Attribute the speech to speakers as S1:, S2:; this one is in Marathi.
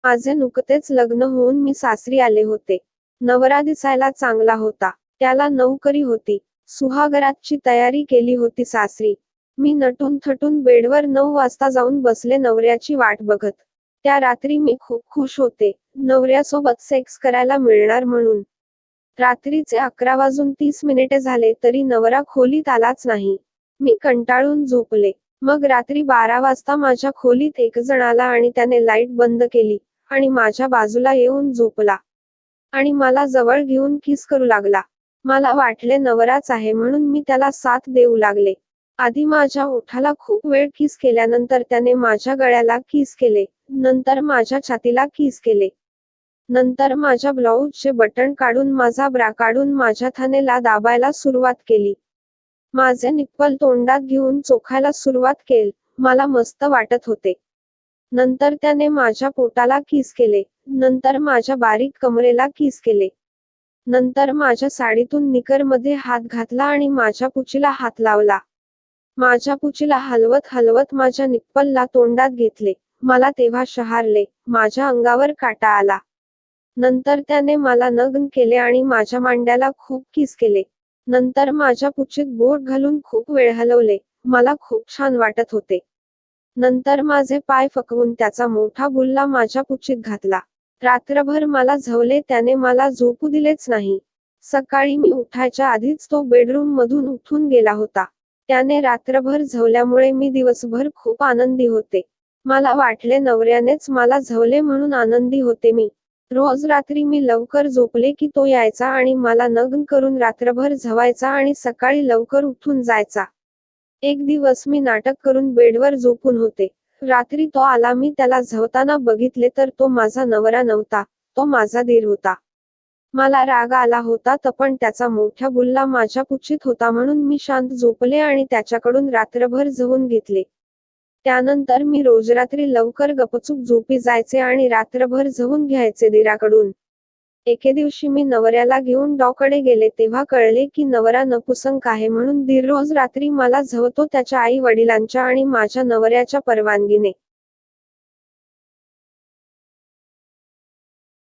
S1: माझे नुकतेच लग्न होऊन मी सासरी आले होते. नवरा दिसायला चांगला होता. त्याला नोकरी होती. सुहागरातची तयारी केली होती सासरी. मी नटून थटून बेडवर 9 वाजता जाऊन बसले नवऱ्याची वाट बघत. त्या रात्री मी खूप खुश होते, नवऱ्यासोबत सेक्स करायला मिळणार म्हणून. रात्रीचे 11 वाजून 30 मिनिटे झाले तरी नवरा खोलीत आलाच नाही. मी कंटाळून झोपले. मग रात्री 12 वाजता माझ्या खोलीत एक जण आला आणि त्याने लाईट बंद केली आणि माझ्या बाजूला येऊन झोपला आणि मला जवळ घेऊन किस करू लागला. मला वाटले नवराच आहे म्हणून मी त्याला साथ देऊ लागले. आधी माझ्या ओठाला खूप वेळ किस केल्यानंतर त्याने माझ्या गळ्याला किस केले, नंतर माझ्या छातीला किस केले. नंतर माझ्या ब्लाऊजचे बटण काढून माझा ब्रा काढून माझ्या थानेला दाबायला सुरुवात केली. माझे निप्पल तोंडात घेऊन चोखायला सुरुवात केली. मला मस्त वाटत होते. नंतर त्याने माझ्या पोटाला किस केले. नंतर माझ्या बारीक कमरेला किस केले. नंतर माझ्या साडीतून निकरमध्ये हात घातला आणि माझ्या पुचीला हात लावला. माझ्या पुचीला हलवत हलवत माझ्या निप्पलला तोंडात घेतले. मला तेव्हा शहारले. माझ्या अंगावर काटा आला. नंतर त्याने मला नग्न केले आणि माझ्या मांड्याला खूप किस केले. नंतर माझ्या पुचीत बोट घालून खूप वेळ हलवले. मला खूप छान वाटत होते. नंतर माझे पाय फकवून त्याचा मोठा बुल्ला माझ्या पुचीत घातला. रात्रभर मला झवले. त्याने मला झोपू दिलेच नाही. सकाळी मी उठायच्या आधीच तो बेडरूम मधून उठून गेला होता. त्याने रात्रभर झवल्यामुळे मी दिवसभर खूप आनंदी होते. मला वाटले नवऱ्यानेच मला झवले म्हणून आनंदी होते मी. रोज रात्री मी लवकर झोपले की तो यायचा आणि मला नग्न करून रात्रभर झवायचा आणि सकाळी लवकर उठून जायचा. एक दिवस मी नाटक करून बेडवर झोपून होते. रात्री तो आला. मी त्याला झवताना बघितले तर तो माझा नवरा नव्हता, तो माझा दीर होता. मला राग आला होता पण त्याचा मोठा बुल्ला माझ्या पुचीत होता म्हणून मी शांत झोपले आणि त्याच्याकडून रात्रभर झवून घेतले. त्यानंतर मी रोज रात्री लवकर गपचूप झोपी जायचे आणि रात्रभर झवून घ्यायचे दीराकडून. एके दिवशी मी नवऱ्याला घेऊन डॉकडे गेले तेव्हा कळले की नवरा नपुसंक आहे म्हणून दीर रोज रात्री मला झवतो त्याच्या आई वडिलांच्या आणि माझ्या नवऱ्याच्या परवानगीने.